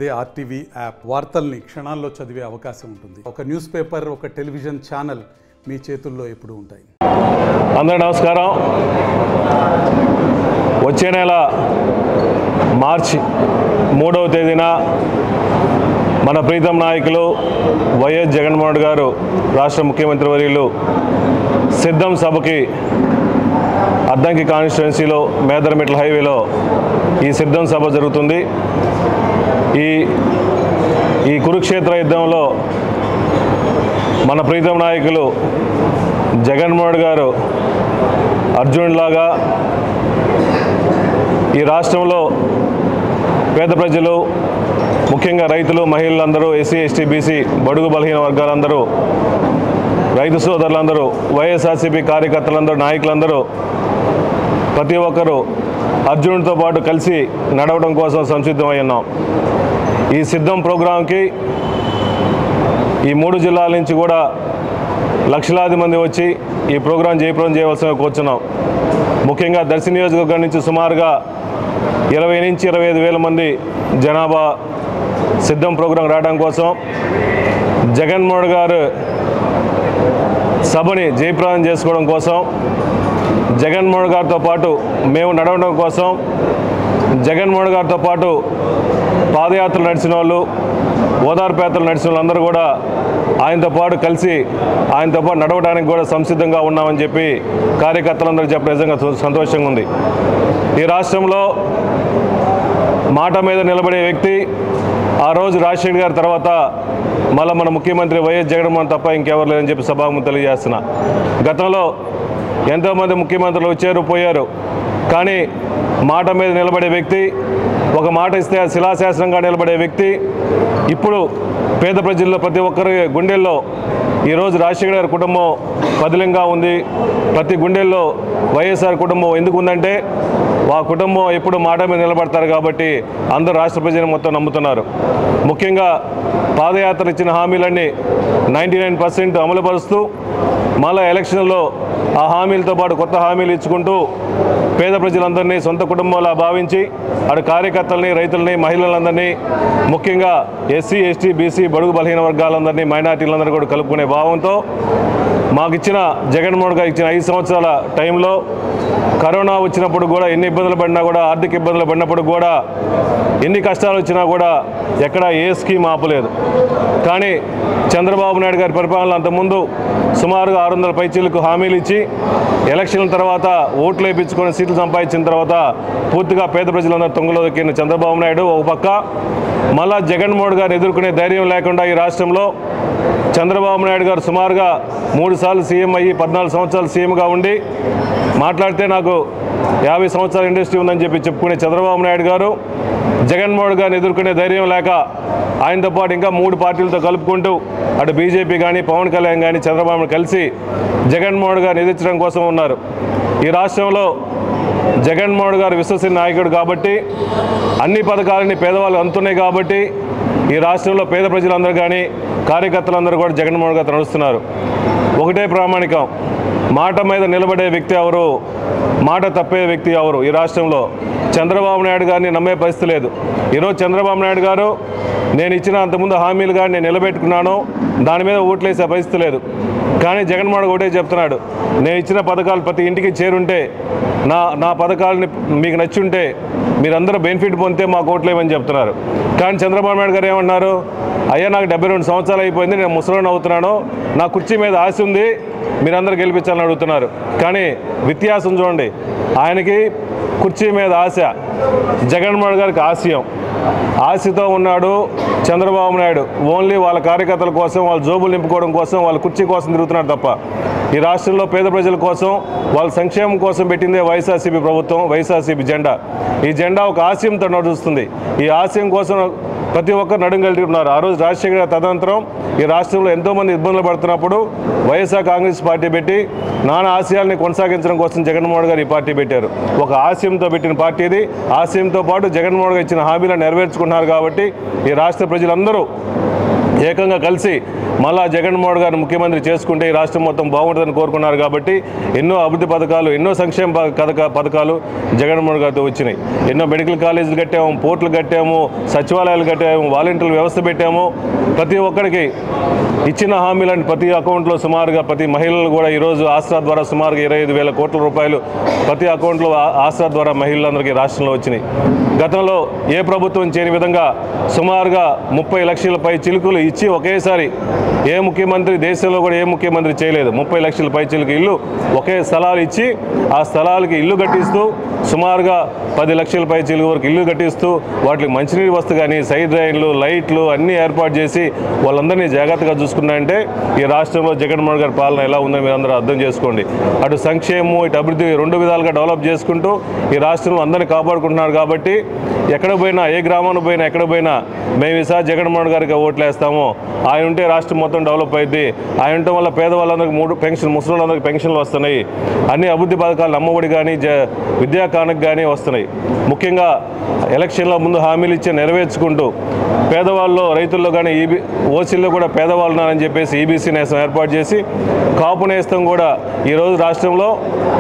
అదే RTV app వార్తల్ని క్షణాల్లో చదివే అవకాశం ఉంటుంది. ఒక న్యూస్ పేపర్, ఒక టెలివిజన్ ఛానల్ మీ చేతుల్లో ఎప్పుడూ ఉంటాయి. అందరూ నమస్కారం. వచ్చే నెల మార్చి 3వ తేదీన మన ప్రీతం నాయకులు వైఎస్ జగన్మోహన్ రెడ్డి గారు రాష్ట్ర ముఖ్యమంత్రి వర్యులు సిద్ధం సభకి అద్దంకి కాన్స్టిట్యున్సీలో మేదరమెట్ల హైవేలో ఈ సిద్ధం సభ జరుగుతుంది. ఈ కురుక్షేత్ర యుద్ధంలో మన ప్రీతం నాయకులు జగన్మోహన్ రెడ్డి గారు అర్జునుడిలాగా ఈ రాష్ట్రంలో పేద ప్రజలు, ముఖ్యంగా రైతులు, మహిళలందరూ, ఎస్సీ, ఎస్టీ, బీసీ, బడుగు బలహీన వర్గాలందరూ, రైతు సోదరులందరూ, వైఎస్ఆర్సీపీ కార్యకర్తలందరూ, నాయకులందరూ ప్రతి ఒక్కరూ అర్జునుడితో పాటు కలిసి నడవడం కోసం సంసిద్ధమై ఉన్నాం. ఈ సిద్ధం ప్రోగ్రాంకి ఈ 3 జిల్లాల నుంచి కూడా లక్షలాది మంది వచ్చి ఈ ప్రోగ్రాం జయప్రదం చేయవలసిన కోరుచున్నాం. ముఖ్యంగా దర్శి నియోజకవర్గం నుంచి సుమారుగా 20 నుంచి 25 వేల మంది జనాభా సిద్ధం ప్రోగ్రాం రావడం కోసం, జగన్మోహన్ గారు సభని జయప్రదం చేసుకోవడం కోసం, జగన్మోహన్ గారితో పాటు మేము నడవడం కోసం, జగన్మోహన్ గారితో పాటు పాదయాత్రలు నడిచిన వాళ్ళు, ఓదార్పయాత్రలు నడిచిన వాళ్ళందరూ కూడా ఆయనతో పాటు కలిసి ఆయనతో పాటు నడవడానికి కూడా సంసిద్ధంగా ఉన్నామని చెప్పి కార్యకర్తలందరూ చెప్పడం నిజంగా సంతోషంగా ఉంది. ఈ రాష్ట్రంలో మాట మీద నిలబడే వ్యక్తి ఆ రోజు రాజశేఖర్ గారి తర్వాత మళ్ళీ మన ముఖ్యమంత్రి వైఎస్ జగన్మోహన్ తప్ప ఇంకెవరు లేదని చెప్పి సభాముఖంగా తెలియజేస్తున్నా. గతంలో ఎంతోమంది ముఖ్యమంత్రులు వచ్చారు, పోయారు, కానీ మాట మీద నిలబడే వ్యక్తి, ఒక మాట ఇస్తే శిలాశాసనంగా నిలబడే వ్యక్తి ఇప్పుడు పేద ప్రజల్లో ప్రతి ఒక్కరి గుండెల్లో ఈరోజు రాజశేఖర్ గారి కుటుంబం పదిలంగా ఉంది. ప్రతి గుండెల్లో వైఎస్ఆర్ కుటుంబం ఎందుకు ఉందంటే ఆ కుటుంబం ఎప్పుడు మాట మీద నిలబడతారు కాబట్టి అందరూ రాష్ట్ర ప్రజలు మొత్తం నమ్ముతున్నారు. ముఖ్యంగా పాదయాత్ర ఇచ్చిన హామీలన్నీ 99% అమలుపరుస్తూ మళ్ళీ ఎలక్షన్లో ఆ హామీలతో పాటు కొత్త హామీలు ఇచ్చుకుంటూ పేద ప్రజలందరినీ సొంత కుటుంబంలా భావించి అటు కార్యకర్తలని, రైతులని, మహిళలందరినీ, ముఖ్యంగా ఎస్సీ, ఎస్టీ, బీసీ, బడుగు బలహీన వర్గాలందరినీ, మైనార్టీలందరినీ కూడా కలుపుకునే భావంతో మాకు ఇచ్చిన జగన్మోహన్ గారు ఇచ్చిన 5 సంవత్సరాల టైంలో కరోనా వచ్చినప్పుడు కూడా, ఎన్ని ఇబ్బందులు పడినా కూడా, ఆర్థిక ఇబ్బందులు పడినప్పుడు కూడా, ఎన్ని కష్టాలు వచ్చినా కూడా ఎక్కడ ఏ స్కీమ్ ఆపలేదు. కానీ చంద్రబాబు నాయుడు గారి పరిపాలన అంతకుముందు సుమారుగా 600 పైచీలకు హామీలు ఇచ్చి ఎలక్షన్ల తర్వాత ఓట్లు వేయించుకొని సీట్లు సంపాదించిన తర్వాత పూర్తిగా పేద ప్రజలందరూ తొంగలో దొక్కిన చంద్రబాబు నాయుడు ఒక పక్క, మళ్ళా జగన్మోహన్ గారు ఎదుర్కొనే ధైర్యం లేకుండా ఈ రాష్ట్రంలో చంద్రబాబు నాయుడు గారు సుమారుగా 3 సార్లు సీఎం అయ్యి 14 సంవత్సరాలు సీఎంగా ఉండి మాట్లాడితే నాకు 50 సంవత్సరాల ఇండస్ట్రీ ఉందని చెప్పి చెప్పుకునే చంద్రబాబు నాయుడు గారు జగన్మోహన్ గారిని ఎదుర్కొనే ధైర్యం లేక ఆయనతో పాటు ఇంకా 3 పార్టీలతో కలుపుకుంటూ అటు బీజేపీ కానీ, పవన్ కళ్యాణ్ కానీ, చంద్రబాబును కలిసి జగన్మోహన్ గారిని ఎదిరించడం కోసం ఉన్నారు. ఈ రాష్ట్రంలో జగన్మోహన్ గారు విశ్వసనీయ నాయకుడు కాబట్టి, అన్ని పథకాలని పేదవాళ్ళు అందుతున్నాయి కాబట్టి ఈ రాష్ట్రంలో పేద ప్రజలందరూ కానీ, కార్యకర్తలందరూ కూడా జగన్మోహన్ గారు నడుస్తున్నారు. ఒకటే ప్రామాణికం, మాట మీద నిలబడే వ్యక్తి ఎవరు, మాట తప్పే వ్యక్తి ఎవరు? ఈ రాష్ట్రంలో చంద్రబాబు నాయుడు గారిని నమ్మే పరిస్థితి లేదు. ఈరోజు చంద్రబాబు నాయుడు గారు నేను ఇచ్చిన అంతకుముందు హామీలు కానీ నేను నిలబెట్టుకున్నాను, దాని మీద ఓట్లేసే పరిస్థితి లేదు. కానీ జగన్మోహన్ ఒకటే చెప్తున్నాడు, నేను ఇచ్చిన పథకాలు ప్రతి ఇంటికి చేరుంటే, నా పథకాలని మీకు నచ్చి ఉంటే మీరందరూ బెనిఫిట్ పొందితే మాకు ఓట్లేమని చెప్తున్నారు. కానీ చంద్రబాబు నాయుడు గారు ఏమన్నారు, అయ్యా నాకు 72 సంవత్సరాలు అయిపోయింది, నేను ముసలోని అవుతున్నాను, నా కుర్చీ మీద ఆశ ఉంది, మీరందరూ గెలిపించాలని అడుగుతున్నారు. కానీ వ్యత్యాసం చూడండి, ఆయనకి కుర్చీ మీద ఆశ, జగన్మోహన్ గారికి ఆశయం. ఆశతో ఉన్నాడు చంద్రబాబు నాయుడు. ఓన్లీ వాళ్ళ కార్యకర్తల కోసం, వాళ్ళ జోబులు నింపుకోవడం కోసం, వాళ్ళ కుర్చీ కోసం తిరుగుతున్నాడు తప్ప ఈ రాష్ట్రంలో పేద ప్రజల కోసం, వాళ్ళ సంక్షేమం కోసం పెట్టిందే వైఎస్ఆర్సీపీ ప్రభుత్వం, వైఎస్ఆర్సీపీ జెండా. ఈ జెండా ఒక ఆశయంతో నడుస్తుంది. ఈ ఆశయం కోసం ప్రతి ఒక్కరు నడుంగలిగి ఉన్నారు. ఆ రోజు రాజశేఖర్ గారి తదనంతరం ఈ రాష్ట్రంలో ఎంతోమంది ఇబ్బందులు పడుతున్నప్పుడు వైఎస్ఆర్ కాంగ్రెస్ పార్టీ పెట్టి నానా ఆశయాల్ని కొనసాగించడం కోసం జగన్మోహన్ గారు ఈ పార్టీ పెట్టారు. ఒక ఆశయంతో పెట్టిన పార్టీ ఇది. ఆశయంతో పాటు జగన్మోహన్ గారు ఇచ్చిన హామీలను నెరవేర్చుకున్నారు కాబట్టి ఈ రాష్ట్ర ప్రజలందరూ ఏకంగా కలిసి మళ్ళా జగన్మోహన్ గారు ముఖ్యమంత్రి చేసుకుంటే ఈ రాష్ట్రం మొత్తం బాగుంటుందని కోరుకున్నారు కాబట్టి ఎన్నో అభివృద్ధి పథకాలు, ఎన్నో సంక్షేమ పథకాలు జగన్మోహన్ గారితో వచ్చినాయి. ఎన్నో మెడికల్ కాలేజీలు కట్టాము, పోర్టులు కట్టాము, సచివాలయాలు కట్టాము, వాలంటీర్ల వ్యవస్థ పెట్టాము. ప్రతి ఒక్కరికి ఇచ్చిన హామీలను ప్రతి అకౌంట్లో సుమారుగా ప్రతి మహిళలు కూడా ఈరోజు ఆసరా ద్వారా సుమారుగా 25,000 కోట్ల రూపాయలు ప్రతి అకౌంట్లో ఆసరా ద్వారా మహిళలందరికీ రాష్ట్రంలో వచ్చినాయి. గతంలో ఏ ప్రభుత్వం చేయని విధంగా సుమారుగా 30 లక్షల పై చిలుకులు ఇచ్చి ఒకేసారి ఏ ముఖ్యమంత్రి దేశంలో కూడా ఏ ముఖ్యమంత్రి చేయలేదు. 30 లక్షల పై చిలుకు ఇల్లు ఒకే స్థలాలు ఇచ్చి ఆ స్థలాలకి ఇల్లు కట్టిస్తూ సుమారుగా 10 లక్షల పై చిలుకు వరకు ఇల్లు కట్టిస్తూ వాటికి మంచినీరు వస్తు కానీ సైడ్ డ్రైన్లు, లైట్లు అన్నీ ఏర్పాటు చేసి వాళ్ళందరినీ జాగ్రత్తగా చూసుకున్నారంటే ఈ రాష్ట్రంలో జగన్మోహన్ గారి పాలన ఎలా ఉందని మీరు అందరూ అర్థం చేసుకోండి. అటు సంక్షేమం, ఇటు అభివృద్ధి 2 విధాలుగా డెవలప్ చేసుకుంటూ ఈ రాష్ట్రంలో అందరినీ కాపాడుకుంటున్నారు. కాబట్టి ఎక్కడ పోయినా, ఏ గ్రామానికి పోయినా, ఎక్కడ పోయినా మేము ఈసారి జగన్మోహన్ గారికి ఓట్లు వేస్తాము, ఆయన ఉంటే రాష్ట్రం మొత్తం డెవలప్ అయింది, ఆయన ఉండటం వల్ల పేదవాళ్ళందరికీ 3 పెన్షన్, ముసలిళ్ళందరికీ పెన్షన్లు వస్తున్నాయి, అన్ని అభివృద్ధి పథకాలు అమ్మఒడి కానీ విద్యా కానుక కానీ వస్తున్నాయి. ముఖ్యంగా ఎలక్షన్ల ముందు హామీలు ఇచ్చి నెరవేర్చుకుంటూ పేదవాళ్ళు, రైతుల్లో కానీ ఓసీల్లో కూడా పేదవాళ్ళు ఉన్నారని చెప్పేసి ఈబీసీ నేస్తం ఏర్పాటు చేసి కాపు నేస్తం కూడా ఈరోజు రాష్ట్రంలో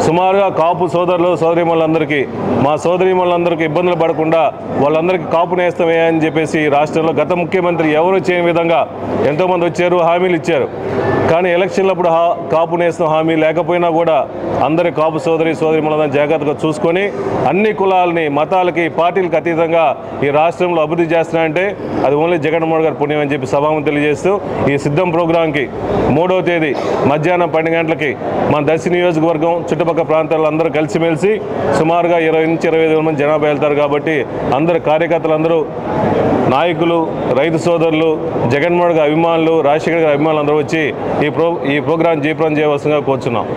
సుమారుగా కాపు సోదరులు, సోదరీమణులందరికీ, మా సోదరీమణులందరికీ ఇబ్బందులు పడకుండా వాళ్ళందరికీ కాపు నేస్తం వేయని చెప్పేసి రాష్ట్రంలో గత ముఖ్యమంత్రి ఎవరు చేయని విధంగా ఎంతోమంది వచ్చారు, హామీలు ఇచ్చారు. కానీ ఎలక్షన్లప్పుడు కాపు నేస్తం హామీ లేకపోయినా కూడా అందరి కాపు సోదరీమణులందరినీ జాగ్రత్తగా చూసుకొని అన్ని కులాలని, మతాలకి, పార్టీలకు అతీతంగా ఈ రాష్ట్రంలో అభివృద్ధి చేస్తున్నారంటే అది ఓన్లీ జగన్మోహన్ గారి పుణ్యం అని చెప్పి సభాముఖంగా తెలియజేస్తూ ఈ సిద్ధం ప్రోగ్రాంకి 3వ తేదీ మధ్యాహ్నం 12 గంటలకి మన దర్శి నియోజకవర్గం చుట్టుపక్కల ప్రాంతాల్లో అందరూ కలిసిమెలిసి సుమారుగా 20 నుంచి 25 మంది జనాభా వెళ్తారు. కాబట్టి అందరు కార్యకర్తలందరూ, నాయకులు, రైతు సోదరులు, జగన్మోహన్ గారి అభిమానులు, రాజశేఖర్ గారి అభిమానులు అందరూ వచ్చి ఈ ప్రోగ్రాం జయప్రదం చేయవలసిందిగా కోరుచున్నాం.